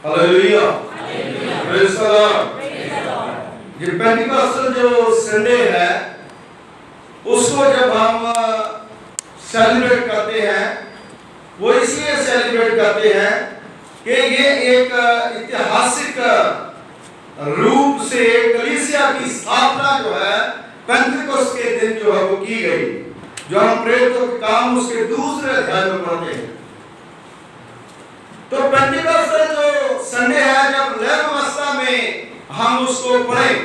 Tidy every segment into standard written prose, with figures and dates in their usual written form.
Hallelujah, praise the Lord. ये Pentecostal जो Sunday है उसको जब हम सेलिब्रेट करते हैं वो इसलिए सेलिब्रेट करते हैं कि ये एक ऐतिहासिक रूप से कलीसिया की स्थापना जो है पेंटिकॉस्ट के दिन जो है वो की गई, जो हम प्रेरितों के काम उसके दूसरे अध्याय में पढ़ते हैं। तो पेंटिकॉस्ट जो संडे है, जब लैब अवस्था में हम उसको पढ़ें,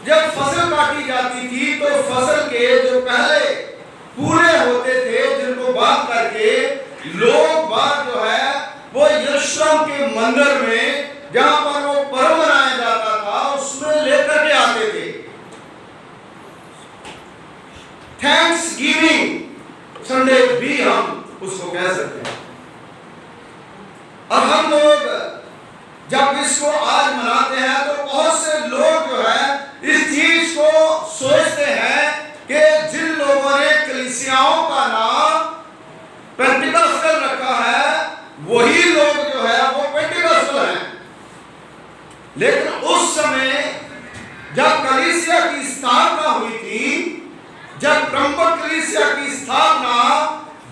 जब फसल काटी जाती थी तो फसल के जो पहले पूरे होते थे जिनको बात करके लोग बात जो है वो यरूशलेम के मंदिर में जहां पर वो पर्व मनाया जाता था उसमें लेकर के आते थे। थैंक्स गिविंग संडे भी हम उसको कह सकते हैं। और हम लोग जब इसको आज मनाते हैं तो बहुत से लोग जो है इस चीज को सोचते हैं कि जिन लोगों ने कलीसियाओं का नाम पेंटिकॉस्टल रखा है वही लोग जो है वो पेंटिकॉस्टल हैं। लेकिन उस समय जब कलीसिया की स्थापना हुई थी, जब ब्रह्म कलीसिया की स्थापना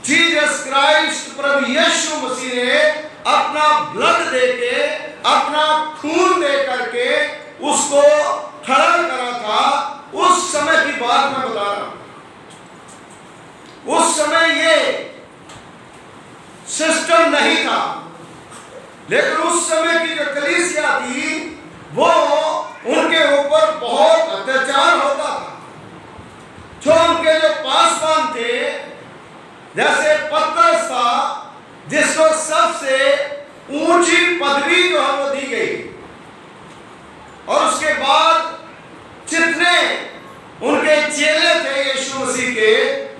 जीसस क्राइस्ट प्रभु यीशु मसीह ने अपना ब्लड देके अपना खून दे करके उसको खड़ा करा था, उस समय की बात मैं बता रहा हूं। उस समय ये सिस्टम नहीं था, लेकिन उस समय की जो कलीसिया थी वो उनके ऊपर बहुत अत्याचार होता था। जो उनके जो पासवान थे, जैसे पतरस था जिसको सबसे ऊंची पदवी जो है वो दी गई, और उसके बाद जितने उनके चेले थे यीशु मसीह के,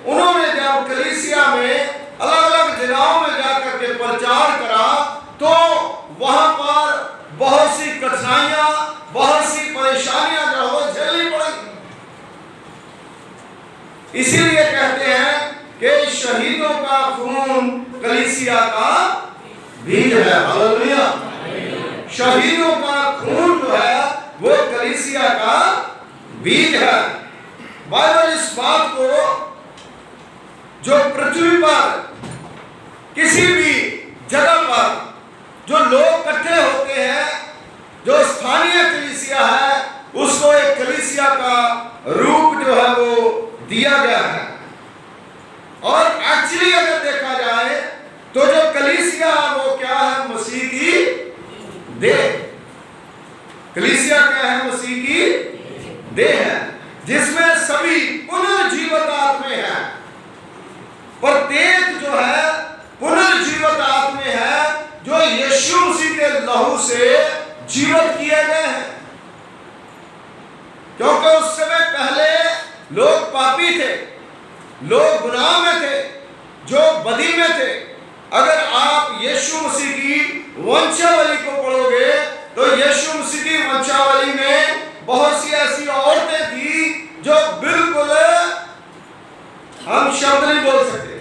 उन्होंने जब कलीसिया में अलग अलग जगहों में जाकर के प्रचार करा तो वहां पर बहुत सी कठिनाइयां, बहुत सी परेशानियां जो है झेलनी पड़ी। इसीलिए कहते हैं कि शहीदों का खून कलीसिया का बीज है। हालेलुया, शहीदों का खून जो है वो कलीसिया का बीज है। बाइबल इस बात को, जो पृथ्वी पर किसी भी जगह पर जो लोग इकट्ठे होते हैं, जो स्थानीय कलीसिया है, उसको एक कलीसिया का रूप जो है वो दिया गया है। और एक्चुअली अगर देखा जाए तो जो कलीसिया वो क्या है? मसीह की देह। कलीसिया क्या है? मसीह की देह है, जिसमें सभी पुनर्जीवित आत्मे हैं। प्रत्येक जो है पुनर्जीवित आत्मे है जो यीशु मसीह के लहू से जीवित किए गए हैं। क्योंकि उस समय पहले लोग पापी थे, लोग गुनाह में थे, जो बदी में थे। अगर आप यीशु मसीह की वंशावली को पढ़ोगे तो यीशु मसीह की वंशावली में बहुत सी ऐसी औरतें थी जो बिल्कुल हम शब्द नहीं बोल सकते,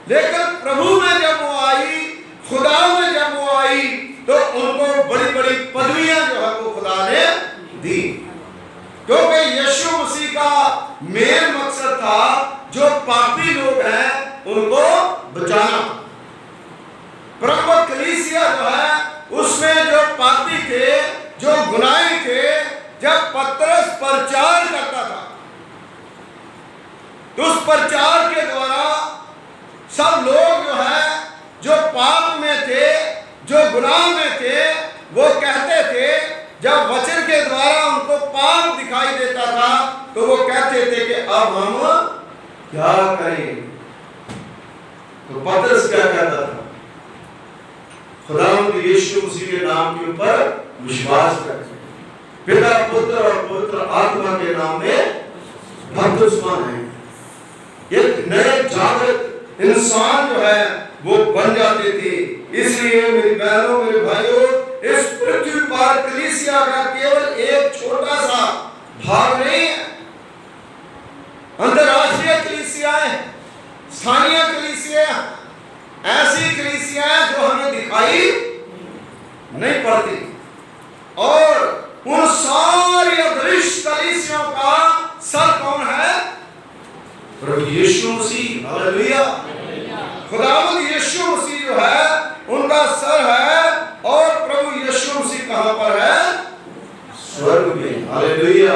लेकिन प्रभु में जब वो आई, खुदा में जब वो आई, तो उनको बड़ी बड़ी पदवियां जो है वो खुदा ने दी। क्योंकि यीशु मसीह का मेन मकसद था जो पापी लोग हैं उनको बचाना। प्रभु कलीसिया जो है उसमें जो पापी थे, जो गुनाही थे, जब पतरस प्रचार करता था तो उस प्रचार के द्वारा सब लोग जो है जो पाप में थे, जो गुनाह में थे, वो कहते थे, जब वचन के द्वारा उनको पाप दिखाई देता था तो वो कहते थे कि अब हम क्या करें? तो पतरस क्या कहता था? खुदावंद यीशु मसीह के नाम के ऊपर विश्वास करें, पिता पुत्र और पवित्र आत्मा के नाम में बपतिस्मा है। एक नए जागृत इंसान जो है वो बन जाते थे। इसलिए मेरी बहनों, मेरे भाइयों, इस पृथ्वी पर कलीसिया का केवल एक छोटा सा भाग नहीं है। अंतरराष्ट्रीय कलीसियाएं, स्थानीय कलीसियाएं, ऐसी कलीसियाएं जो हमें दिखाई नहीं पड़ती। और उन सारी अदृश्य कलीसियों का सर कौन है? प्रभु यीशु मसीह। हालेलुया। खुदावंद यीशु मसीह जो है उनका सर है, और प्रभु यीशु मसीह कहां पर है? स्वर्ग में। हालेलुया।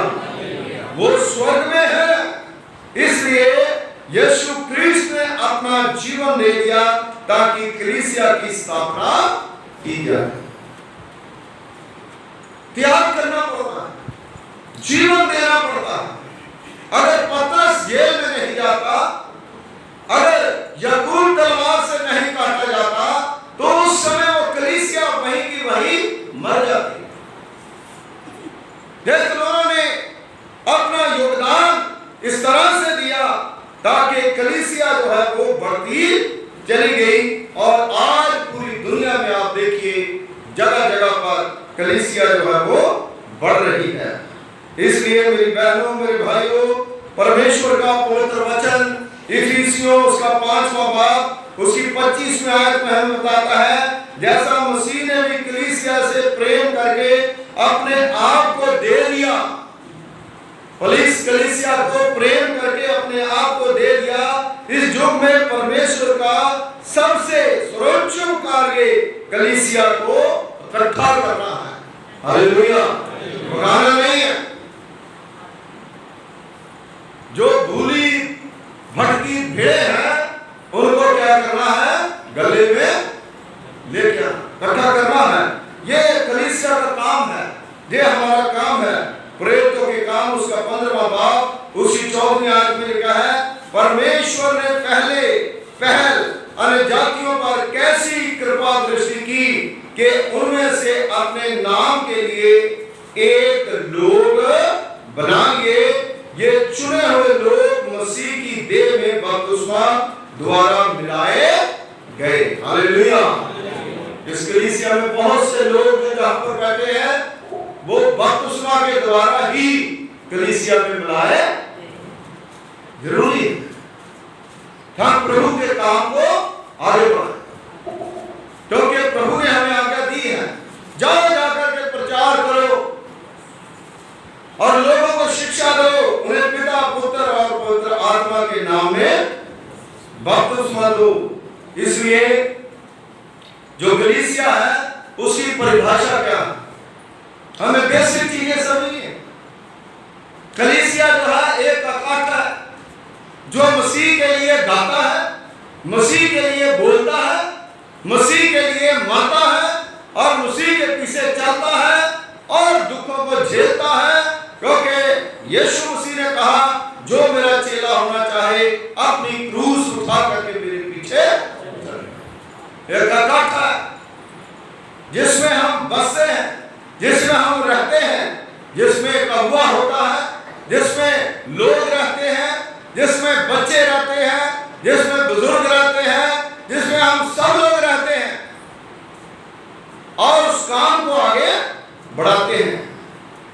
वो स्वर्ग में है, इसलिए यीशु क्रिस्त ने अपना जीवन दे दिया ताकि कलीसिया की स्थापना की जाए। त्याग करना पड़ता है, जीवन देना पड़ता है। अगर पतरस जेल में नहीं जाता, अगर याकूब तलवार से नहीं काटा जाता, तो उस समय वो कलीसिया वहीं की वहीं मर जाती। लेकिन उन्होंने अपना योगदान इस तरह से दिया ताकि कलीसिया जो है वो बढ़ती चली गई, और आज पूरी दुनिया में आप देखिए जगह जगह पर कलीसिया जो है वो बढ़ रही है। इसलिए मेरी बहनों, मेरे भाइयों, परमेश्वर का पवित्र वचन इफिसियों उसका 5वां बाब उसकी 25वीं आयत में हमें बताता है, जैसा मसीह ने भी कलीसिया से प्रेम करके अपने आप को दे दिया, कलीसिया को प्रेम करके अपने आप को दे दिया। इस युग में परमेश्वर का सबसे सर्वोच्च कार्य कलीसिया को इकट्ठा करना है। हालेलुया। भगाना नहीं है। जो भूली भटकी भेड़े हैं उनको क्या करना है? गले में लेके इकट्ठा करना है। ये कलीसिया का काम है, ये हमारा काम है। प्रेरितों के काम उसका 15वां बाब उसकी 14वीं आयत में लिखा है, परमेश्वर ने पहल अन्य जातियों पर कैसी कृपा दृष्टि की कि उनमें से अपने नाम के लिए एक लोग बना लिए। ये चुने हुए लोग मसीह की देह में बपतिस्मा द्वारा मिलाए गए। हालेलुया। इस कलीसिया में बहुत से लोग जो जहां पर बैठे हैं वो बपतिस्मा के द्वारा ही कलीसिया में मिलाए जरूरी है। हम प्रभु के काम को आगे बढ़ाएं, क्योंकि प्रभु ने हमें आज्ञा दी है, जाओ जाकर के प्रचार करो और लोगों को शिक्षा दो, उन्हें पिता, पुत्र और पवित्र आत्मा के नाम में बपतिस्मा दो। इसलिए जो कलीसिया है उसकी परिभाषा क्या है? हमें बेसिक चीजें समझनी है। कलीसिया जो है एक इकट्ठा है, जो मसीह के लिए गाता है, मसीह के लिए बोलता है, मसीह के लिए मरता है और मसीह के पीछे चलता है और दुखों को झेलता है, क्योंकि यीशु मसीह ने कहा, जो मेरा चेला होना चाहे अपनी क्रूस उठा करके मेरे पीछे चले। एक इकट्ठा है जिसमें हम बसते हैं, जिसमें हम रहते हैं, जिसमें एक अगुआ होता है, जिसमें लोग रहते हैं, जिसमें बच्चे रहते हैं, जिसमें बुजुर्ग रहते हैं, जिसमें हम सब लोग रहते हैं और उस काम को आगे बढ़ाते हैं।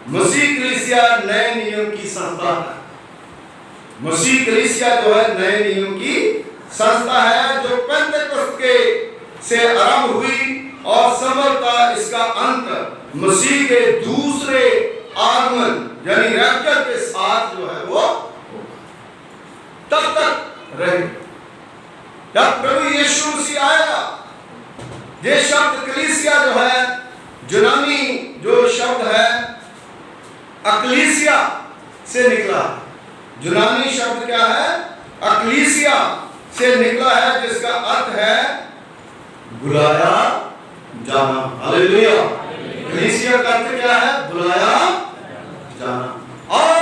मसीह कलीसिया नए नियम की संस्था है। मसीह कलीसिया जो है नए नियम की संस्था है, जो पेंटेकोस्त के से आरंभ हुई और संभवतः इसका अंत मसीह के दूसरे आगमन यानी रैप्चर के साथ जो है वो तब तक रहे जब प्रभु यीशु मसीह आएगा। ये शब्द कलीसिया जो है, यूनानी जो शब्द है अक्लीसिया से निकला। यूनानी शब्द क्या है? अक्लीसिया से निकला है, जिसका अर्थ है बुलाया जाना। हालेलुया। कलीसिया का अर्थ क्या है? बुलाया जाना। आओ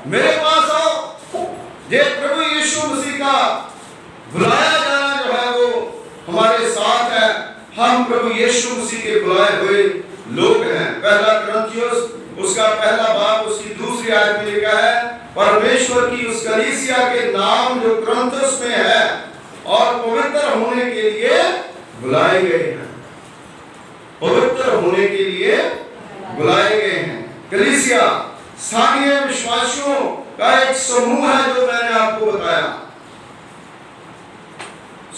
मेरे पास आओ। ये प्रभु यीशु मसीह का बुलाया जाना जो है वो हमारे साथ है। हम प्रभु यीशु मसीह के बुलाए हुए लोग हैं। पहला कुरिन्थियोस उसका पहला बाब उसकी दूसरी आयत में लिखा है, परमेश्वर की उस कलीसिया के नाम जो कुरिन्थुस में है और पवित्र होने के लिए बुलाए गए हैं। पवित्र होने के लिए बुलाए गए हैं। कलीसिया स्थानीय विश्वासियों का एक समूह है, जो मैंने आपको बताया।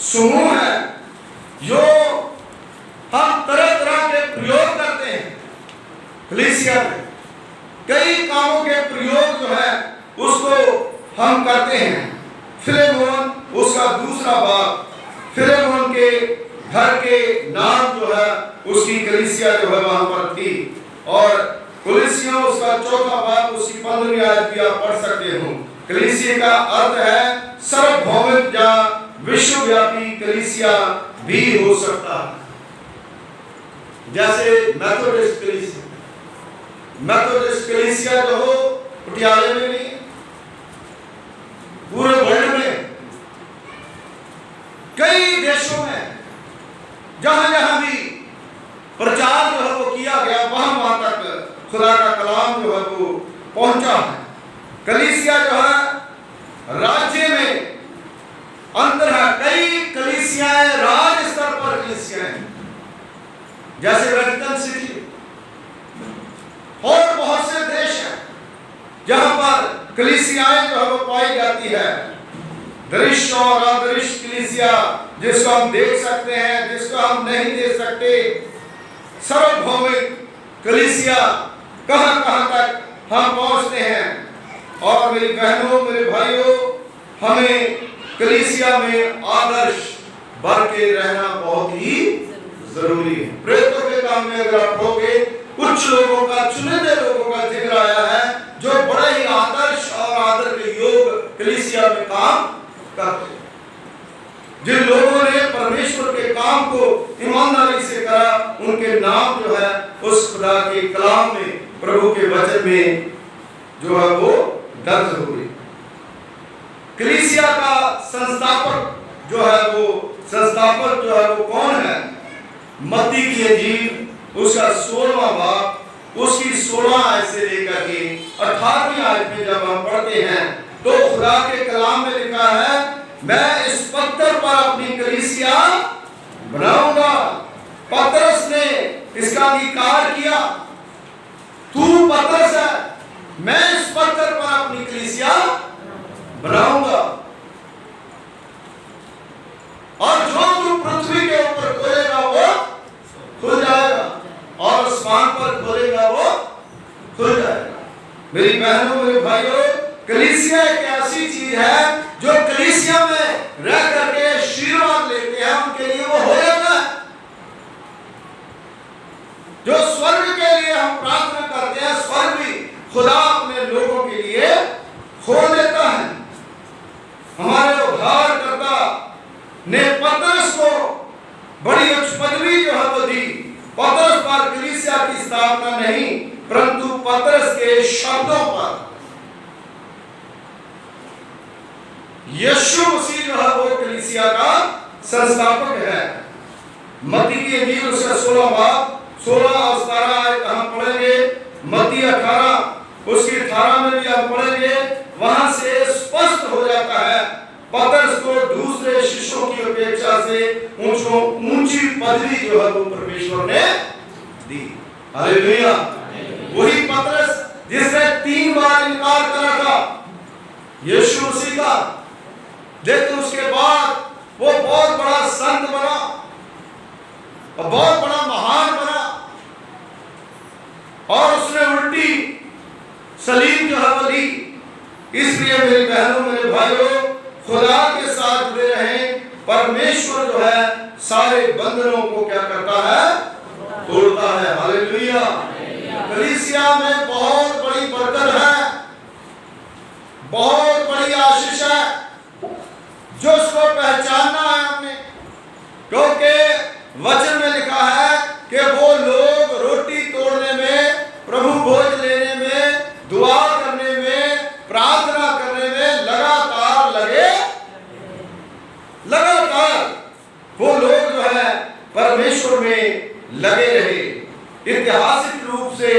समूह है जो हम तरह तरह कलीसिया में कई कामों के प्रयोग जो है उसको हम करते हैं। फिलेमोन उसका दूसरा बाप, फिलेमोन के घर के नाम जो है उसकी कलीसिया जो है वहां पर थी, और कलीसिया उसका चौथा बाप, उसकी 15वीं आयत भी आप पढ़ सकते हो। कलीसिया का अर्थ है सार्वभौमिक या विश्वव्यापी कलीसिया भी हो सकता है। जैसे मेथोडिस्ट कलीसिया जो हो पटियाले में नहीं, पूरे वर्ल्ड में कई देशों में जहां जहां भी प्रचार जो है वो किया गया, वहां वहां तक खुदा का कलाम जो है वो पहुंचा है। कलीसिया जो है राज्य में अंतर है, कई कलीसियाएं राज्य स्तर पर कलीसियाएं, जैसे वेटिकन सिटी, और बहुत से देश हैं जहां पर कलीसियाएं जो है वो पाई जाती है। दृश्य और अदृश्य कलीसिया, जिसको हम देख सकते हैं, जिसको हम नहीं देख सकते। सार्वभौमिक कलीसिया, कहां कहां तक हम पहुंचते हैं। और मेरी बहनों, मेरे भाइयों, हमें कलीसिया में आदर्श बन के रहना बहुत ही जरूरी है। प्रेरितों के काम में अगर आप रहोगे, कुछ लोगों का, चुनिंदे लोगों का जिक्र आया है जो बड़े ही आदर्श और आदर के योग कलीसिया में काम करते हैं। जिन लोगों ने परमेश्वर के काम को ईमानदारी से करा, उनके नाम जो है उस खुदा के कलाम में, प्रभु के वचन में जो है वो दर्ज हो गई। कलीसिया का संस्थापक जो है वो कौन है? मत्ती की इंजील उसका 16वां बाब, उसकी 16 आयत से लेकर के 18वीं आयत में जब हम पढ़ते हैं तो खुदा के कलाम में लिखा है, मैं इस पत्थर पर अपनी कलीसिया बनाऊंगा। पतरस ने इसका अंगीकार किया, तू पतरस है, मैं इस पत्थर पर अपनी कलीसिया बनाऊंगा, और जो तू पृथ्वी के ऊपर खोलेगा वो खुल जाएगा, और आसमान पर खोलेगा वो खुल जाएगा। मेरी बहनों, मेरे भाइयों, कलीसिया एक ऐसी चीज है जो कलीसिया में रह करके आशीर्वाद लेते हैं, उनके लिए वो हो जाता है। जो स्वर्ग के लिए हम प्रार्थना करते हैं, स्वर्ग भी खुदा अपने लोगों के लिए खोल देता है। हमारे उद्धारकर्ता ने पतरस को बड़ी उच्च पदवी जो है वो दी। पतरस पर कलीसिया की स्थापना नहीं, परंतु पतरस के शब्दों पर यीशु मसीह जो है वो कलीसिया का संस्थापक है। मत्ती की इंजील उसका 16 बाब 16 और 17 आयत हम पढ़ेंगे। मत्ती 18 उसकी 18 में भी हम पढ़ेंगे। वहां से स्पष्ट हो जाता है पतरस को दूसरे शिष्यों की अपेक्षा से ऊंची पदवी जो है वो परमेश्वर ने दी। हालेलुया। वही पतरस जिसने 3 बार इनकार करा था यीशु मसीह का, लेकिन उसके बाद वो बहुत बड़ा संत बना और बहुत बड़ा महान बना, और उसने उल्टी सलीम जो है वो ली। इसलिए मेरी बहनों, मेरे भाइयों, खुदा के साथ जुड़े रहें। परमेश्वर जो है सारे बंधनों को क्या करता है? तोड़ता है। हालेलुया। कलीसिया में बहुत बड़ी बरकत है, बहुत बड़ी आशीष है, जो उसको पहचानना है हमने, क्योंकि वचन में लिखा है कि वो लोग रोटी तोड़ने में, प्रभु भोज लेने में, दुआ करने में, प्रार्थना करने में लगातार वो लोग जो है परमेश्वर में लगे रहे। ऐतिहासिक रूप से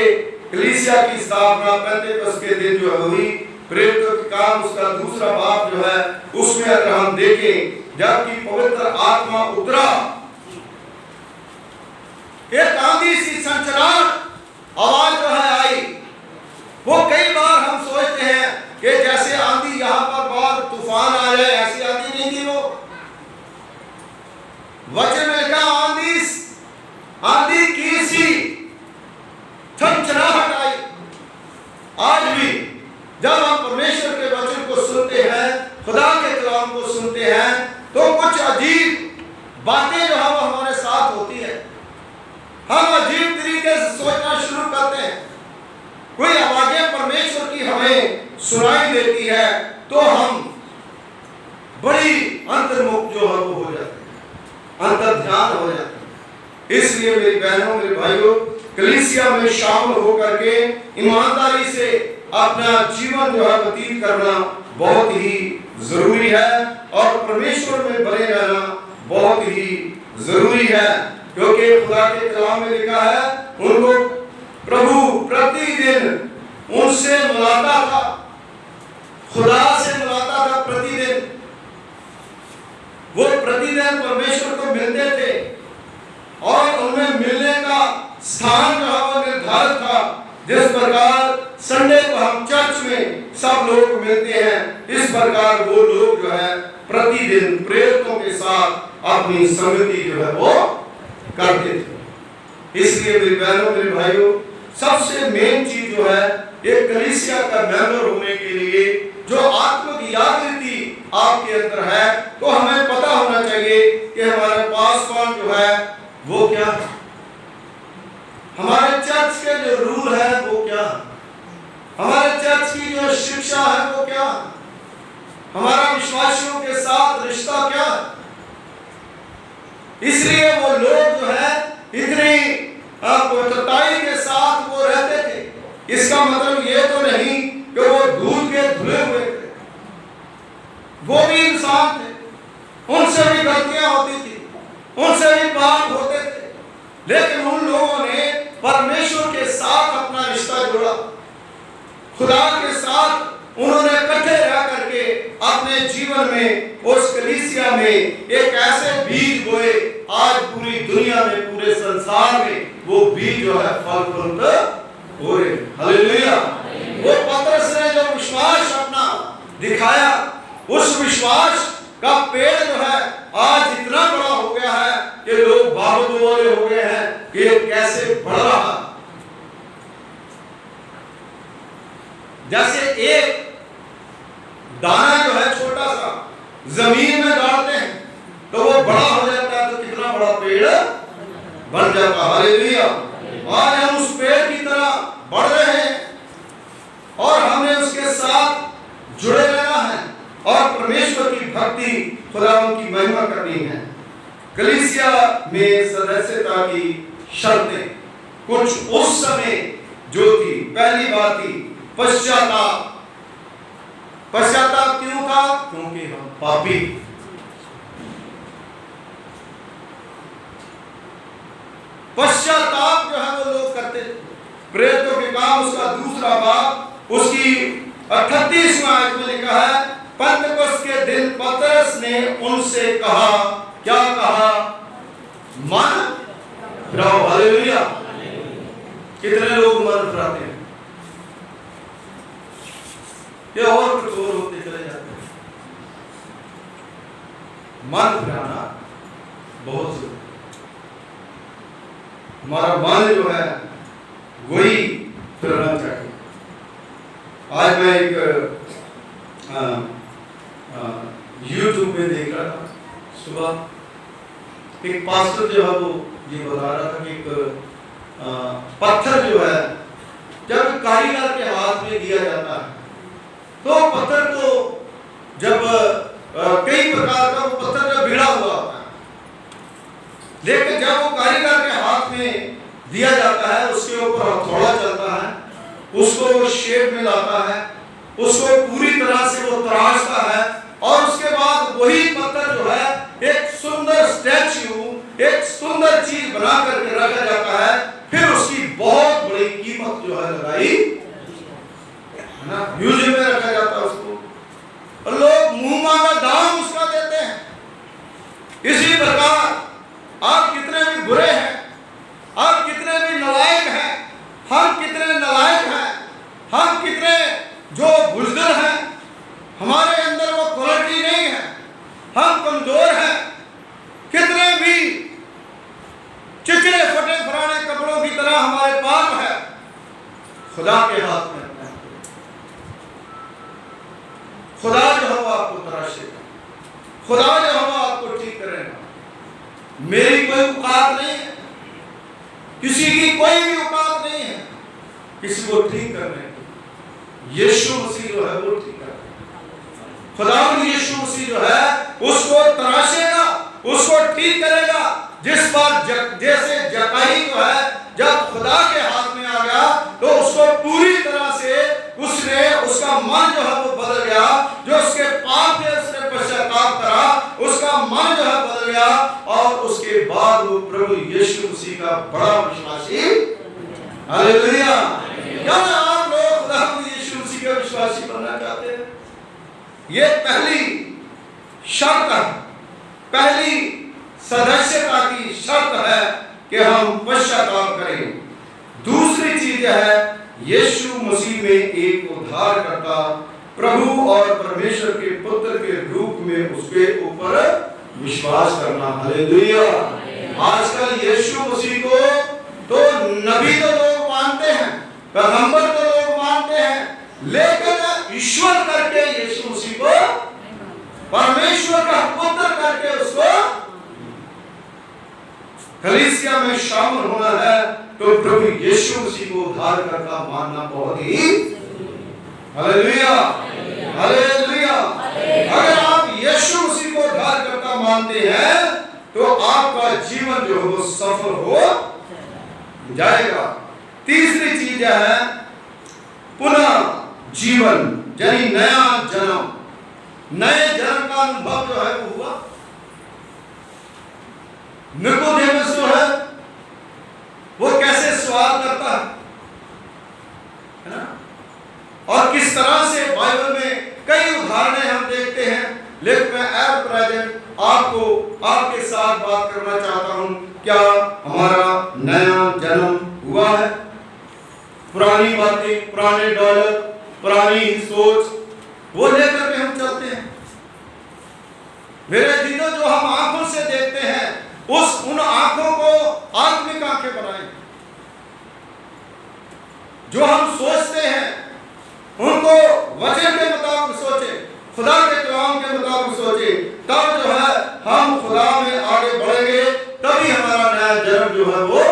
कलीसिया की स्थापना पेंतेकोस्त के दिन जो हुई, प्रेरितों के काम उसका दूसरा बाब जो है उसमें अगर हम देखें, जबकि पवित्र आत्मा उतरा, एक आंधी सी संचरार आवाज जो है आई। वो कई बार हम सोचते हैं कि जैसे आंधी यहाँ पर बहुत तूफान आ जाए, ऐसी आंधी नहीं थी। वो वचन में लिखा आंधी की सी छनछना जहां वो हमारे साथ होती है, हम अजीब तरीके से सोचना शुरू करते हैं। कोई आवाजें परमेश्वर की हमें सुनाई देती है तो हम बड़ी अंतर्मुख जो है वो हो जाते हैं, अंतर ध्यान हो जाते हैं। इसलिए मेरी बहनों, मेरे भाइयों, कलीसिया में शामिल होकर के ईमानदारी से अपना जीवन जो है व्यतीत करना बहुत ही जरूरी है और परमेश्वर में बने रहना बहुत ही जरूरी है, क्योंकि खुदा के कलाम में लिखा है उनको प्रभु प्रतिदिन उनसे मिलाता था, खुदा से मिलाता था प्रतिदिन। वो प्रतिदिन परमेश्वर को मिलते थे और उनमें मिलने का स्थान जो है वो निर्धारित था। जिस प्रकार संडे को हम चर्च में सब लोग मिलते हैं, इस प्रकार वो लोग जो है प्रतिदिन प्रेरितों के साथ अपनी संगति जो है वो करते थे। इसलिए मेरी बहनों, मेरे भाइयों, सबसे मेन चीज जो है एक कलीसिया का मेंबर होने के लिए जो आत्मिक जागृति आपके अंदर है, तो हमें पता होना चाहिए कि हमारे पास कौन जो है वो क्या है, हमारे चर्च के जो रूल है वो क्या है, हमारे चर्च की जो शिक्षा है वो क्या है, हमारा विश्वासियों के साथ रिश्ता क्या है। इसलिए वो लोग जो है इतनी पवित्रताई के साथ वो रहते थे। इसका मतलब ये तो नहीं कि वो दूध के धुले हुए थे, वो भी इंसान थे, उनसे भी गलतियां होती थी, उनसे भी पाप होते थे, लेकिन उन लोगों ने परमेश्वर के साथ अपना रिश्ता जोड़ा, खुदा के साथ उन्होंने इकट्ठे रह करके अपने जीवन में उस कलीसिया में एक ऐसे बीज बोए, आज पूरी दुनिया में, पूरे संसार में वो बीज जो है फल फूलते हो रहे। हालेलुया। वो पतरस ने जो विश्वास अपना दिखाया, उस विश्वास का पेड़ जो है आज इतना बड़ा हो गया है कि लोग बाबू वाले हो गए हैं कि ये कैसे बढ़ रहा। जैसे एक दाना जो है छोटा सा जमीन में डालते हैं तो वो बड़ा हो जाता है, तो कितना बड़ा पेड़ बन जाता है। हालेलुया। आज हम उस पेड़ की तरह बढ़ रहे हैं और हमें उसके साथ जुड़े रहना है और परमेश्वर की भक्ति, खुदा की महिमा करनी है। कलीसिया में सदस्यता की शर्तें कुछ उस समय जो थी, पहली बात थी पश्चाताप। पश्चाताप क्यों था? क्योंकि हम पापी। पश्चाताप जो है वो लोग करते थे। प्रेरितों के काम उसका दूसरा बाब उसकी 38वां आयत में लिखा है, पेंतकोस्त के दिन पतरस ने उनसे कहा, क्या कहा? मन फिराओ। हालेलुया। कितने लोग मन फिराते हैं, ये और कुछ और होते चले जाते हैं। मन फिराना बहुत जरूरी। हमारा मन जो है वही फिरना चाहिए। आज मैं एक YouTube में देख रहा था, सुबह एक पास्टर जो है वो ये बता रहा था कि एक पत्थर जो है जब कारीगर के हाथ में दिया जाता है तो पत्थर को जब कई प्रकार का वो पत्थर जब भिड़ा हुआ होता है, लेकिन जब वो कारीगर के हाथ में दिया जाता है उसके ऊपर हथौड़ा चलता है, उसको वो शेप में लाता है, उसको पूरी तरह से वो तराशता है और उसके बाद वही पत्थर जो है एक सुंदर स्टैच्यू, एक सुंदर चीज बना करके रखा जाता है। फिर उसकी बहुत बड़ी कीमत जो है लगाई ना, म्यूजियम में रखा जाता है उसको, और लोग मुंह मांगा दाम उसका देते हैं। इसी प्रकार आप कितने भी बुरे हैं, आप कितने भी नालायक हैं, हम कितने नालायक हैं, हम कितने जो बुज़दिल हैं, हमारे अंदर वो क्वालिटी नहीं है, हम कमजोर हैं, कितने भी चिचड़े फटे फराने कपड़ों की तरह हमारे पाप है, खुदा के हाथ में। खुदा जो हम आपको तराशेगा, खुदा जो हम आपको ठीक करेगा। मेरी कोई औकात नहीं है, किसी की कोई भी औकात नहीं है किसी को ठीक करने की। यीशु मसीह जो है वो ठीक कर, खुदावंद यीशु मसीह जो है उसको तराशेगा, उसको ठीक करेगा। जिस बार जैसे जकाई जो है जब खुदा के हाथ में आ गया तो उसको पूरी तरह से उसका मन जो है वो बदल गया। जो उसके पाप थे उसने पश्चाताप करा, उसका मन जो है बदल गया और उसके बाद वो प्रभु यीशु मसीह का बड़ा विश्वासी। हालेलुया। क्या आप लोग खुदावंद यीशु मसीह के विश्वासी बनना चाहते हैं? ये पहली शर्त है, पहली सदस्यता की शर्त है कि हम पश्चाताप करें। दूसरी चीज है यीशु मसीह में एक उद्धारकर्ता प्रभु और परमेश्वर के पुत्र के रूप में उसके ऊपर विश्वास करना। हालेलुया। आजकल यीशु मसीह को तो नबी तो लोग मानते हैं, पैगंबर तो लोग मानते हैं, लेकिन ईश्वर करके यीशु मसीह को, परमेश्वर का पुत्र करके उसको कलीसिया में शामिल होना है तो प्रभु यीशु मसीह को उद्धारकर्ता मानना बहुत ही। Hallelujah, hallelujah. अगर आप यीशु मसीह को उद्धारकर्ता मानते हैं तो आपका जीवन जो है वो सफल हो जाएगा। तीसरी चीज है पुनः जीवन, यानी नया जन्म। नए जन्म का अनुभव जो है वो हुआ। निकोदेमुस जो है वो कैसे सवाल करता है ना, और किस तरह से बाइबल में कई उदाहरणें हम देखते हैं। लेकिन मैं एट प्रेजेंट आपको आपके साथ बात करना चाहता हूं, क्या हमारा नया जन्म हुआ है? पुरानी बातें, पुराने डॉलर, पुरानी सोच वो लेकर के हम चलते हैं। मेरे दिनों जो हम आंखों से देखते हैं उन आंखों को आत्मिक आंखें बनाएं। जो हम सोचते हैं उनको वचन के मुताबिक सोचे, खुदा के कलाम के मुताबिक सोचे, तब जो है हम खुदा में आगे बढ़ेंगे, तभी हमारा नया जन्म जो है वो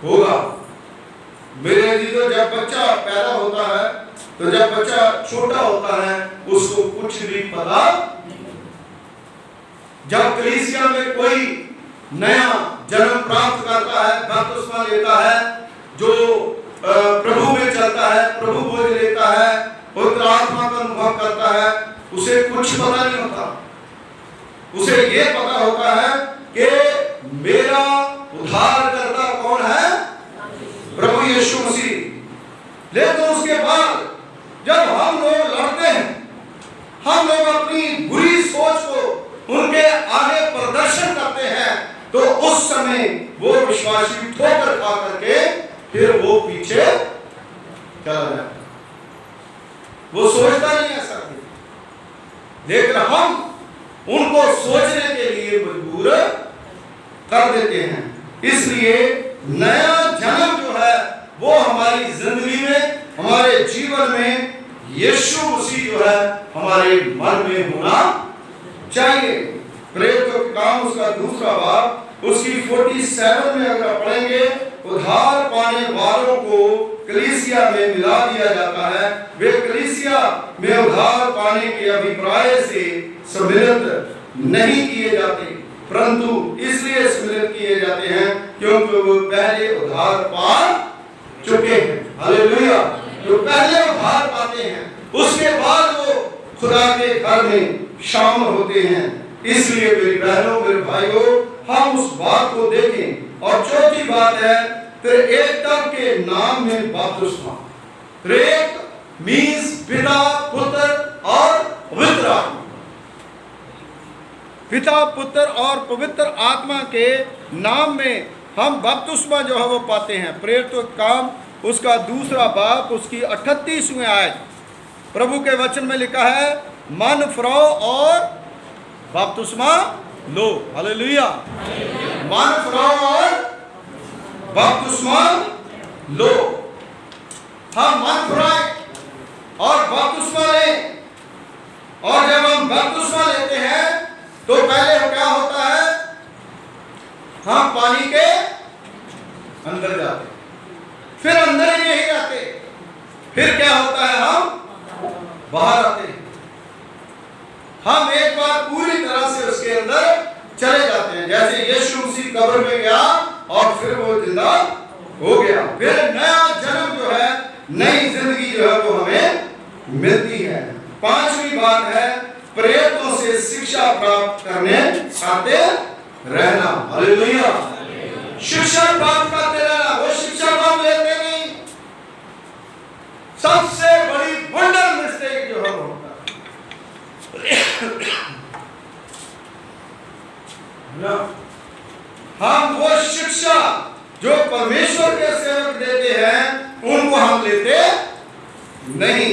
होगा। मेरे दिनों जब बच्चा पैदा होता है तो जब बच्चा छोटा होता है उसको कुछ भी पता। जब कलीसिया में कोई नया जन्म प्राप्त करता है, बपतिस्मा लेता है, जो प्रभु में चलता है, प्रभु बोझ लेता है, पवित्र आत्मा का अनुभव करता है, उसे कुछ पता नहीं होता। उसे ये पता होता है कि मेरा उद्धारकर्ता कौन है? प्रभु यीशु मसीह। लेकिन उसके बाद जब हम लोग लड़ते हैं, हम लोग अपनी बुरी सोच को उनके आगे प्रदर्शन करते हैं, तो उस समय वो विश्वासी ठोकर खा करके फिर वो पीछे चला जाता, वो सोचता नहीं ऐसा। लेकिन हम उनको सोचने के लिए मजबूर कर देते हैं। इसलिए नया जन्म जो है वो हमारी जिंदगी में, हमारे जीवन में यीशु मसीह जो है हमारे मन में होना चाहिए। प्रेरितों के काम उसका दूसरा बाब उसकी 47 में अगर पढ़ेंगे, उद्धार पाने वालों को कलीसिया में मिला दिया जाता है। वे कलीसिया में उद्धार पाने के अभिप्राय से सम्मिलित नहीं किए जाते, परंतु इसलिए सम्मिलित किए जाते हैं क्योंकि वो पहले उद्धार पा चुके हैं। हालेलुया। जो पहले उद्धार पाते हैं उसके बाद वो खुदा के घर में शामिल होते हैं। इसलिए मेरी बहनों, मेरे भाइयों, हम उस बात को देखें। और चौथी बात है फिर एकता के नाम में बपतिस्मा। त्रिएक मीन्स पिता, पुत्र और पवित्र आत्मा। पिता, पुत्र और पवित्र आत्मा के नाम में हम बपतिस्मा जो है वो पाते हैं। प्रेरितों के काम उसका दूसरा बाब उसकी 38वें आयत, प्रभु के वचन में लिखा है, मन फिराओ और बपतिस्मा लो। हालेलुया। मन फिराओ और बपतिस्मा लो। हम मन फिराए और बपतिस्मा लें। और जब हम बपतिस्मा लेते हैं तो पहले क्या होता है? हम पानी के अंदर जाते, फिर अंदर ही नहीं रहते, फिर क्या होता है, हम बाहर आते हैं। हम एक बार पूरी तरह से उसके अंदर चले जाते हैं, जैसे यीशु मसीह कब्र में गया और फिर वो जिंदा हो गया, फिर नया जन्म जो है, नई जिंदगी जो है वो हमें मिलती है। पांचवी बात है प्रेरितों से शिक्षा प्राप्त करने आते रहना। हालेलुया। शिक्षा प्राप्त करते रहना। वो शिक्षा हम लेते नहीं। सबसे बड़ी वंडर मिस्टेक जो है होता है, हम वो शिक्षा जो परमेश्वर के सेवक देते हैं उनको हम लेते नहीं।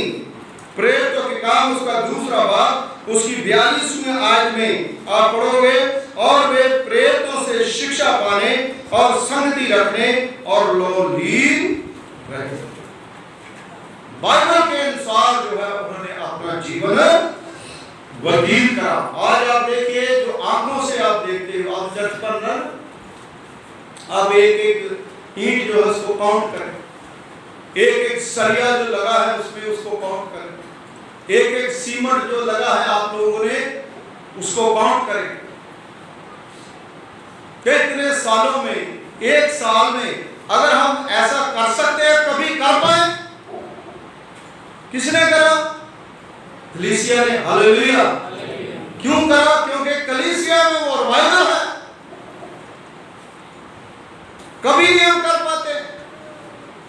प्रेरितों के काम उसका दूसरा भाग उसकी 42वीं आयत में आप पढ़ोगे, और वे प्रेरितों से शिक्षा पाने और संगति रखने और लीन रहे। बाइबल के अनुसार जो है उन्होंने अपना जीवन व्यतीत करा। आज आप देखिए, जो आंखों से आप देखते हो, आप चर्च पर न आप एक एक ईंट जो है उसको काउंट करें, एक एक सरिया जो लगा है उसमें उसको काउंट करें, एक एक सीमेंट जो लगा है आप लोगों ने उसको काउंट करें। कितने सालों में, एक साल में अगर हम ऐसा कर सकते हैं, कभी कर पाए? किसने करा? कलीसिया ने। हालेलुया। क्यों करा? क्योंकि कलीसिया में वो रिवाइवल है। कभी नहीं हम कर पाते।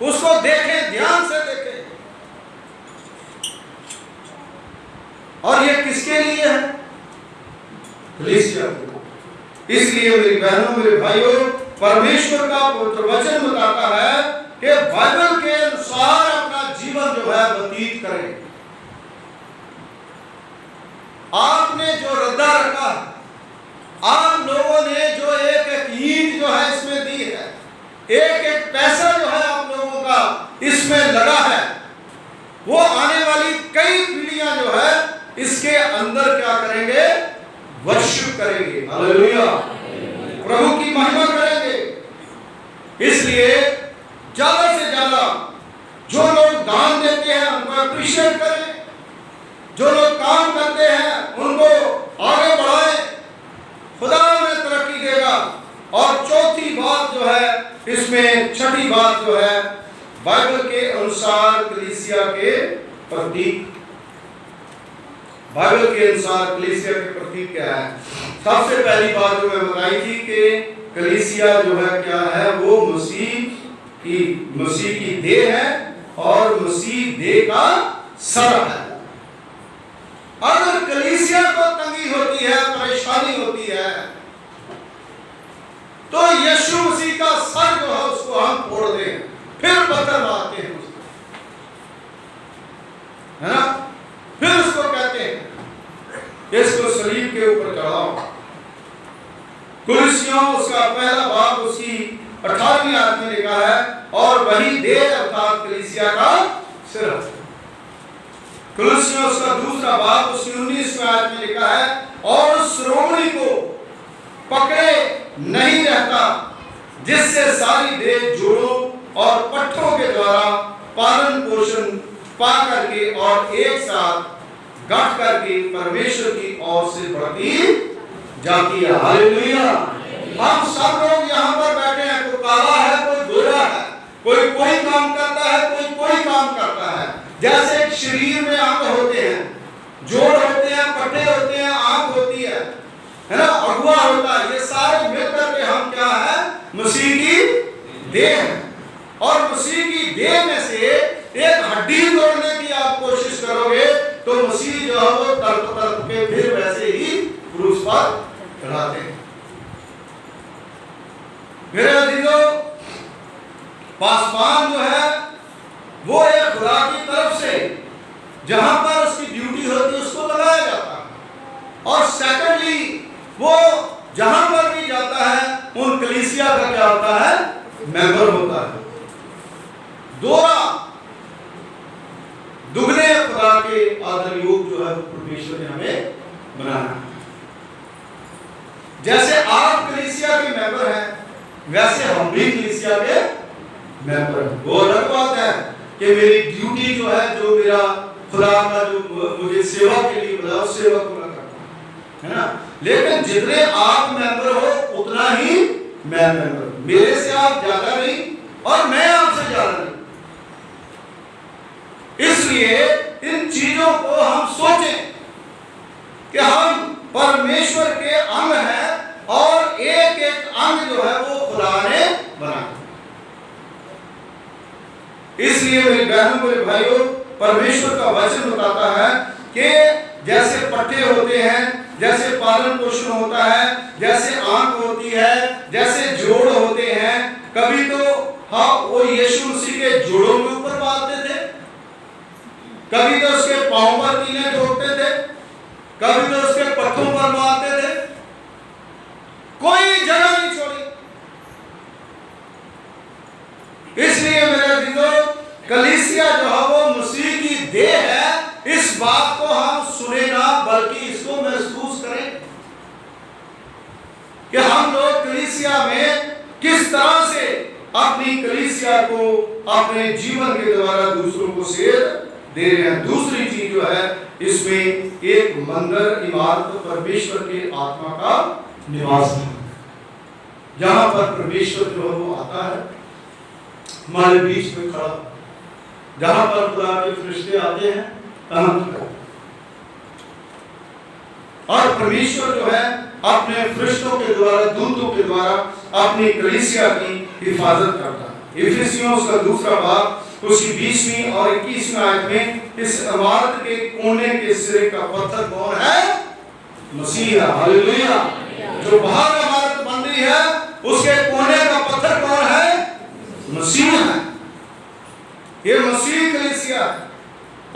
उसको देखें, ध्यान से देखें। और ये किसके लिए है? कलीसिया को। इसलिए मेरी बहनों, मेरे भाइयों, परमेश्वर का पवित्र वचन बताता है कि बाइबल के अनुसार अपना जीवन जो है व्यतीत करें। आपने जो रद्दा रखा, आप लोगों ने जो एक एक ईंट जो है इसमें दी है, एक एक पैसा जो है आप लोगों का इसमें लगा है, वो आने वाली कई पीढ़ियां जो है इसके अंदर क्या करेंगे? वर्शिप करेंगे। हालेलुया। प्रभु की महिमा करेंगे। इसलिए ज्यादा से ज्यादा जो लोग दान देते हैं उनको अप्रिशिएट करें, जो लोग काम करते हैं उनको आगे बढ़ाएं, खुदा उन्हें तरक्की देगा। और चौथी बात जो है इसमें, छठी बात जो है, बाइबल के अनुसार कलीसिया के प्रतीक। बाइबल के अनुसार कलीसिया के प्रतीक क्या है? सबसे पहली बात जो मैं बताई थी कि कलीसिया जो है क्या है, वो मसीह की देह है और मसीह देह का सर है। अगर कलीसिया को तंगी होती है, परेशानी होती है, तो यीशु मसीह का सर जो है उसको हम फोड़ दें, फिर पत्थर मारते हैं उसको, है ना? फिर उसको कहते हैं इसको सलीब के ऊपर चढ़ाओ। कुरिसियों उसका पहला भाग उसकी 18वीं आयत में लिखा है, और वही देह अर्थात कलीसिया का सिर है। कुरिसियों उसका दूसरा भाग उसकी 19वीं आयत में लिखा है, और श्रोमणी को पकड़े नहीं रहता, जिससे सारी देह जोड़ों और पट्टों के द्वारा पालन पोषण पा करके और एक साथ गठ करके परमेश्वर की ओर से बढ़ती जाती है। हालेलुया। हम सब लोग यहाँ पर बैठे हैं, कोई काला है, कोई गोरा है, कोई काम करता है, कोई काम करता है। जैसे एक शरीर में अंग होते हैं, जोड़ होते हैं, पट्टे होते हैं, आंख होती है ना, अगुआ होता है, ये सारे मिलकर के हम क्या है? मसीह की देह है। और मसीह की देह में से एक हड्डी तोड़ने की आप कोशिश करोगे तो मसीह जो है वो तड़प के फिर वैसे ही क्रूस पर चढ़ाते हैं। मेरे अजीजों, पासवान जो है वो एक खुदा की तरफ से जहां पर उसकी ड्यूटी होती है उसको लगाया जाता है, और सेकंडली वो जहां पर भी जाता है उन कलीसिया का क्या होता है? मेंबर होता है। दोहरा दुगने खुदा के आदर योग जो है परमेश्वर ने हमें बनाया। जैसे आप कलीसिया के मेंबर हैं, वैसे हम भी कलीसिया के मेंबर हैं। वो अलग बात है कि मेरी ड्यूटी जो है, जो मेरा खुदा का जो मुझे सेवा के लिए बुलाया, उस सेवा को मैं करता हूं, है ना। लेकिन जितने आप मेंबर हो उतना ही मैं मेंबर हूं। मेरे से आप ज्यादा नहीं और मैं आपसे ज्यादा नहीं। इसलिए इन चीजों को हम सोचें कि हम परमेश्वर के अंग हैं और एक एक अंग जो है वो खुदा ने बनाया। इसलिए मेरी बहनों, मेरे भाइयों, परमेश्वर का वचन बताता है कि जैसे पट्टे होते हैं, जैसे पालन पोषण होता है, जैसे आंख होती है, जैसे जोड़ होते हैं। कभी तो हाँ वो यीशु मसीह के जोड़ों के ऊपर बांधते थे, कभी तो उसके पांव पर कीलें ठोकते थे, कभी तो उसके पत्थों पर बांधते थे, कोई जगह नहीं छोड़ी। इसलिए मेरे दिलों, कलीसिया जो है वो मसीह की देह है। इस बात को हम सुने ना, बल्कि इसको महसूस करें कि हम लोग कलीसिया में किस तरह से अपनी कलीसिया को अपने जीवन के द्वारा दूसरों को सेध दे रहे हैं। दूसरी चीज जो है, इसमें एक मंदिर, इमारत, परमेश्वर के आत्मा का निवास है, जहां पर परमेश्वर जो है वो आता है, हमारे बीच में खड़ा, जहां पर खुदा के फरिश्ते आते हैं और परमेश्वर जो है अपने फरिश्तों के द्वारा, दूतों के द्वारा अपनी कलीसिया की हिफाजत करता है। इफिसियों उसका दूसरा भाग, उसकी 20वीं और 21वीं आयत में इस इमारत के कोने के सिरे का पत्थर कौन है? मसीह। हालेलुया। जो बाहर इमारत बन रही है उसके कोने का पत्थर कौन है? मसीह है। ये मसीह कलीसिया है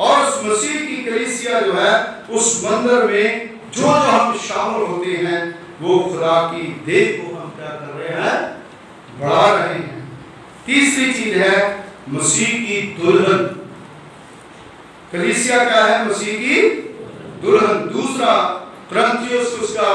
और उस मसीह की कलीसिया जो है, उस मंदिर में जो हम शामिल होते हैं, वो खुदा की देह को हम क्या कर रहे हैं? बढ़ा रहे हैं। तीसरी चीज है मसीह की दुल्हन। कलीसिया क्या है? मसीह की दुल्हन। दूसरा कुरिन्थियों उसका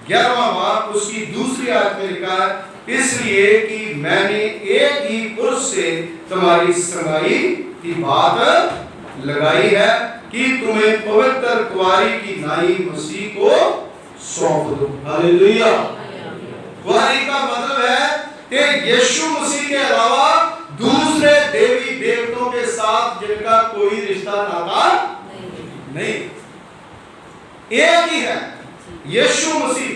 11वां भाग, उसकी दूसरी आयत में लिखा है, इसलिए कि मैंने एक ही पुरुष से तुम्हारी संगाई की बात लगाई है कि तुम्हें पवित्र कुंवारी की नाई मसीह को सौंप दो। हालेलुया। कुंवारी का मतलब है कि यीशु मसीह के अलावा दूसरे देवी देवताओं के साथ जिनका कोई रिश्ता नाता नहीं, एक ही है यीशु मसीह,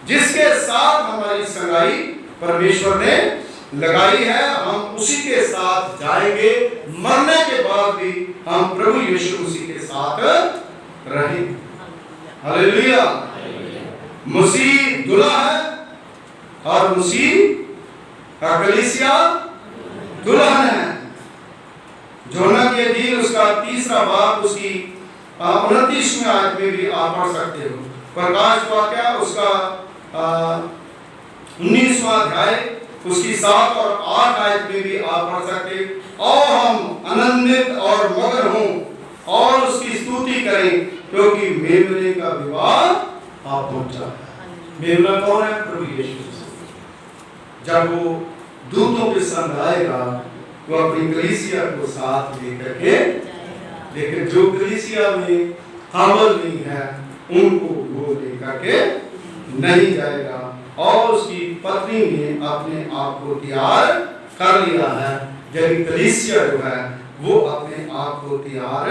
जिसके साथ हमारी संगाई परमेश्वर ने लगाई है। हम उसी के साथ जाएंगे, मरने के बाद भी हम प्रभु यीशु मसीह के साथ रहेंगे। हालेलुया। मसीह दूल्हा है और मसीह कलीसिया दुल्हन है। जोना के दिन उसका तीसरा भाग, उसकी 29वीं आयत में भी आप पढ़ सकते हो। प्रकाश वाक्य उसका 19वां अध्याय, उसकी 7 और 8 आयत में भी आप पढ़ सकते। और हम आनंदित और मगन हों और उसकी स्तुति करें, क्योंकि मेमने का विवाह आप पहुंचा है। मेमना कौन है? प्रभु यीशु। जब वो दूतों के संग आएगा, वो अपनी कलीसिया को साथ लेकर के, लेकिन जो कलीसिया में हामिल नहीं है उनको वो लेकर के नहीं जाएगा। और उसकी पत्नी ने अपने आप को तैयार कर लिया है, जब कलीसिया जो है वो अपने आप को तैयार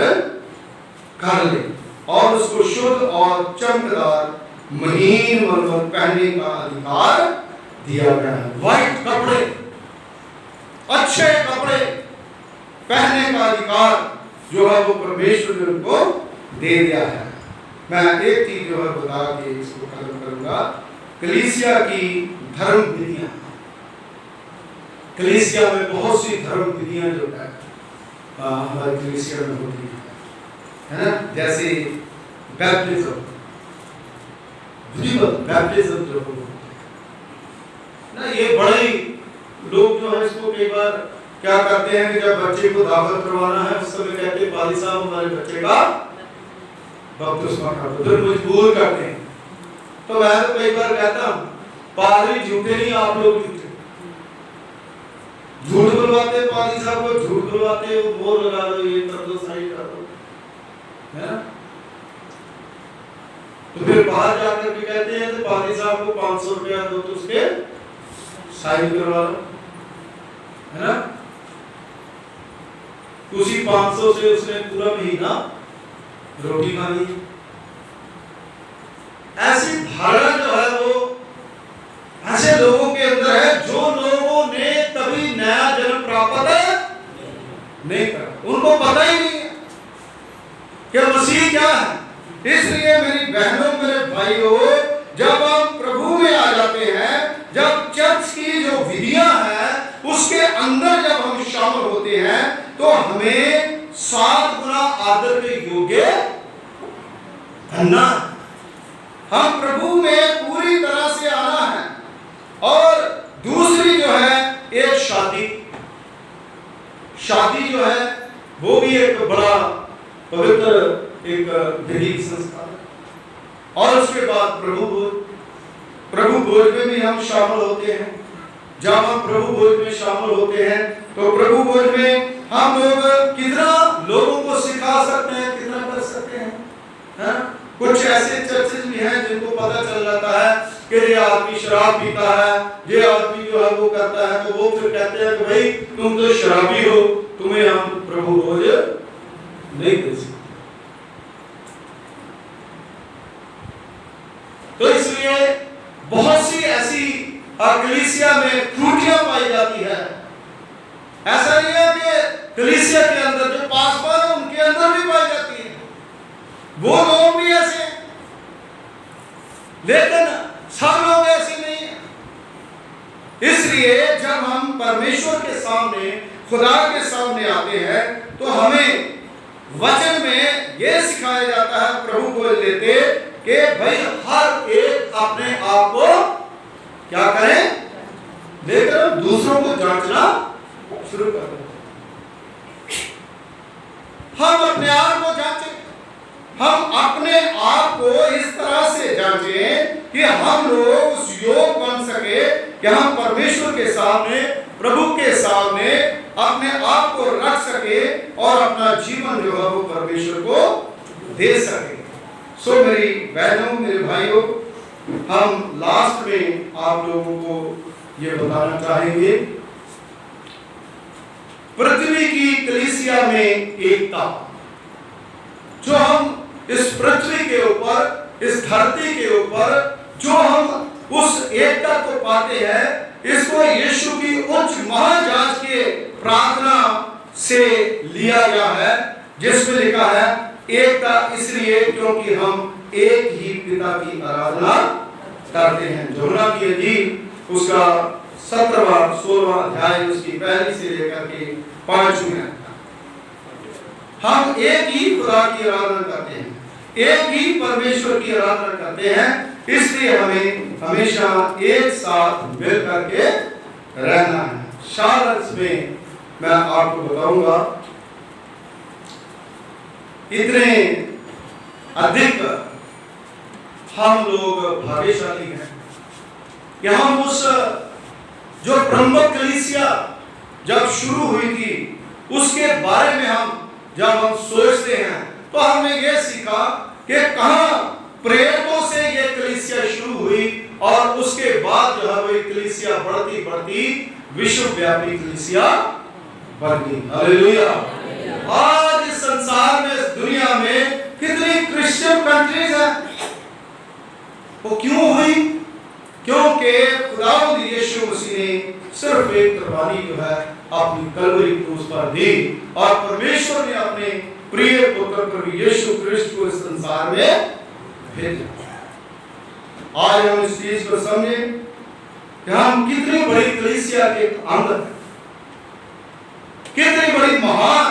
कर ले और उसको शुद्ध और चमकदार महीन मलमल पहनने का अधिकार दिया गया है। व्हाइट कपड़े, अच्छे कपड़े पहनने का अधिकार जो है वो परमेश्वर ने उनको दे दिया है। मैं एक चीज जो है बता के इसको खत्म करूंगा। कलीसिया की धर्म विधियां, कलीसिया में बहुत सी धर्म विधियां जो है हमारी कलीसिया में होती है ना, जैसे बैप्टिज्म, बैप्टिज्म जो ना, ये बड़े लोग जो है इसको कई बार क्या करते हैं कि जब बच्चे को दाखिल करवाना है उस समय कहते हैं वाली साहब हमारे बच्चे का बपतिस्मा कर दो, फिर मजबूर करते हैं तो मैं तो कई बार कहता हूं पादरी झूठे नहीं, आप लोग झूठे। झूठ बुलवाते पादरी साहब को, झूठ बुलवाते, वो बोल लगा दो, ये कर दो, सही कर दो, है ना। तो फिर बाहर जाकर के कहते हैं तो पादरी साहब को 500 रुपया दो तो उसके साइन करवा लो, है ना। उसी 500 से उसने पूरा महीना रोटी खा ली। ऐसी धारणा जो है वो ऐसे लोगों के अंदर है जो लोगों ने कभी नया जन्म प्राप्त नहीं करा, उनको पता ही नहीं है कि मसीह क्या है। इसलिए मेरी बहनों, मेरे भाइयों, जब हम प्रभु में आ जाते हैं, जब चर्च की जो विधियां हैं उसके अंदर जब हम शामिल होते हैं, तो हमें 7 गुना आदर के योग्य बनना। हम प्रभु में पूरी तरह से आना है। और दूसरी जो है एक शादी जो है वो भी एक बड़ा पवित्र एक विधि संस्कार है। और उसके बाद प्रभु भोज में भी हम शामिल होते हैं। जब हम प्रभु भोज में शामिल होते हैं तो प्रभु भोज में हम लोग कितना लोगों को सिखा सकते हैं, कितना कर सकते हैं, है? कुछ ऐसे चर्चेज भी हैं जिनको पता चल जाता है कि ये आदमी शराब पीता है, ये आदमी जो है वो करता है, तो वो फिर कहते हैं कि भाई तुम तो शराबी हो, तुम्हें हम प्रभु भोज नहीं दे सकते। तो इसलिए बहुत सी ऐसी कलीसिया में त्रुटियां पाई जाती है। ऐसा नहीं है कि कलीसिया के अंदर जो पासवान है उनके अंदर भी पाई जाती है, वो लोग भी ऐसे हैं, लेकिन सब लोग ऐसे नहीं हैं। इसलिए जब हम परमेश्वर के सामने, खुदा के सामने आते हैं, तो हमें वचन में यह सिखाया जाता है, प्रभु को लेते कि भाई हर एक अपने आप को क्या करें, लेकर दूसरों को जांचना शुरू कर दें। हम अपने आप को जांचें, हम अपने आप को इस तरह से जांचें कि हम लोग उस योग बन सके कि हम परमेश्वर के सामने, प्रभु के सामने अपने आप को रख सके और अपना जीवन जो है वो परमेश्वर को दे सके। सो मेरी बहनों, मेरे भाइयों, हम लास्ट में आप लोगों को ये बताना चाहेंगे, पृथ्वी की कलीसिया में एकता, जो हम इस पृथ्वी के ऊपर, इस धरती के ऊपर जो हम उस एकता को पाते हैं, इसको यीशु की उच्च महाजांच के प्रार्थना से लिया गया है, जिसमें लिखा है एकता इसलिए क्योंकि हम एक ही पिता की आराधना करते हैं। यूहन्ना की इंजील उसका 17वां 16वां अध्याय उसकी पहली से लेकर के 5वीं। हम एक ही खुदा की आराधना करते हैं, एक ही परमेश्वर की आराधना करते हैं, इसलिए हमें हमेशा एक साथ मिल करके रहना है। शार्लट्स में मैं आपको बताऊंगा, इतने अधिक हम लोग भाग्यशाली हैं कि हम उस जो ब्रह्म कलीसिया जब शुरू हुई थी उसके बारे में जब हम सोचते हैं तो हमने ये सीखा कि कहां प्रेरितों से ये कलीसिया शुरू हुई और उसके बाद जो है वो कलीसिया बढ़ती बढ़ती विश्वव्यापी कलीसिया बन गई। हालेलुया। आज इस संसार में, इस दुनिया में कितनी क्रिश्चियन कंट्रीज हैं, वो क्यों हुई? क्योंकि खुदावंद यीशु मसीह ने सिर्फ एक कुर्बानी जो है अपनी कलवरी क्रूस पर दी और परमेश्वर ने अपने प्रिय पुत्र प्रभु यीशु क्रिस्ट को इस संसार में भेजा। आज हम इस चीज को समझें कि हम कितनी बड़ी कलीसिया के अंदर, कितनी बड़ी महान,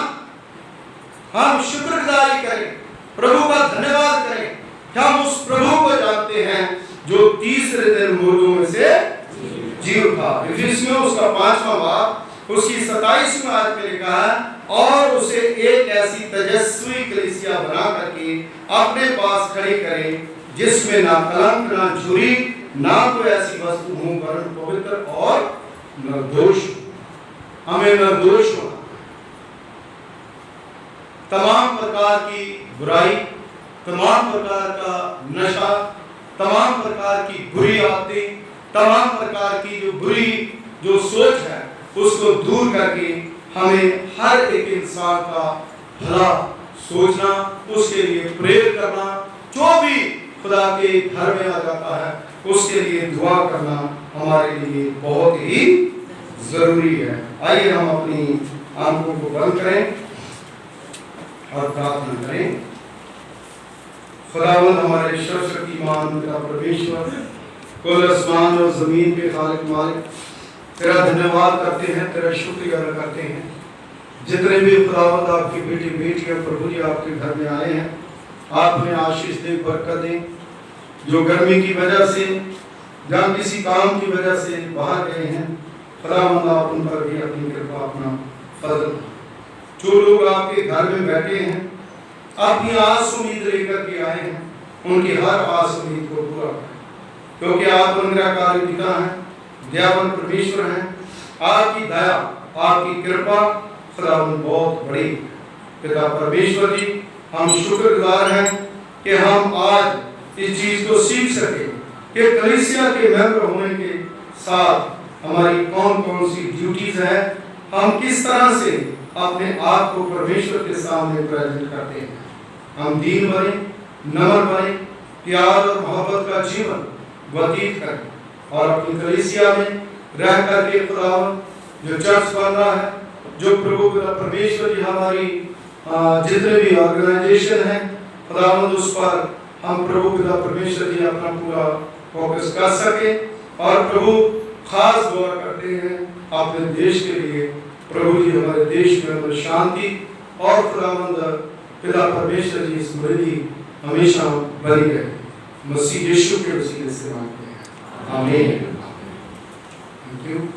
हम शुक्रगुजारी करें, प्रभु का धन्यवाद करें कि हम उस प्रभु को जानते हैं जो तीसरे दिन मुर्दों में से जी उठा। इफिसियों उसका 5वां बाब उसकी 27वीं आयत में लिखा है, और उसे एक ऐसी तेजस्वी कलीसिया बना करके अपने पास खड़ी करें जिसमें ना कलंक ना झुरी ना कोई ऐसी वस्तु हो, वरन पवित्र और निर्दोष। हमें निर्दोष होना, तमाम प्रकार की बुराई, तमाम प्रकार का नशा, तमाम प्रकार की बुरी आदतें, तमाम प्रकार की जो बुरी जो सोच है उसको दूर करके हमें हर एक इंसान का भला सोचना, उसके लिए प्रेयर करना, जो भी खुदा के घर में आ जाता है उसके लिए दुआ करना हमारे लिए बहुत ही जरूरी है। आइए हम अपनी आंखों को बंद करें और प्रार्थना करें। खुदावंद हमारे सर्वशक्तिमान पिता परमेश्वर, कुल आसमान और जमीन के खालिक मालिक, तेरा धन्यवाद करते हैं, तेरा शुक्रिया अदा करते हैं। जितने भी खुदावंद आपकी बेटी बेटियां प्रभु जी आपके घर में आए हैं, आप में आशीष दे, बरकत दें। जो गर्मी की वजह से या किसी काम की वजह से बाहर गए हैं, खुदावंद आप उन पर भी अपनी कृपा, अपना फजल। जो लोग आपके घर में बैठे हैं, अपनी आस उम्मीद लेकर के आए हैं, उनकी हर आस उम्मीद को पूरा करें, क्योंकि आप अनुग्रहकारी पिता हैं, दयावान परमेश्वर हैं। आपकी दया, आपकी कृपा खुदावंद बहुत बड़ी। पिता परमेश्वर जी, हम शुक्रगुजार हैं कि हम आज इस चीज को सीख सके कि कलीसिया के मेंबर होने के साथ हमारी कौन कौन सी ड्यूटीज है, हम किस तरह से अपने आप को परमेश्वर के सामने प्रेजेंट करते हैं। हम दीन बने, नम्र बने, प्यार और मोहब्बत का जीवन व्यतीत करें और अपनी कलीसिया में रह करके खुदावंद जो चर्च बन रहा है, जो प्रभु परमेश्वर जी हमारी जितने भी ऑर्गेनाइजेशन है खुदावंद, उस पर हम प्रभु पिता परमेश्वर जी अपना पूरा फोकस कर सके। और प्रभु खास दुआ करते हैं अपने देश के लिए, प्रभु जी हमारे देश में अंदर शांति और खुदावंद पिता परमेश्वर जी समृद्धि हमेशा बनी रहे। मसीह यीशु के वसीले से मांगते हैं, आमीन। Thank you.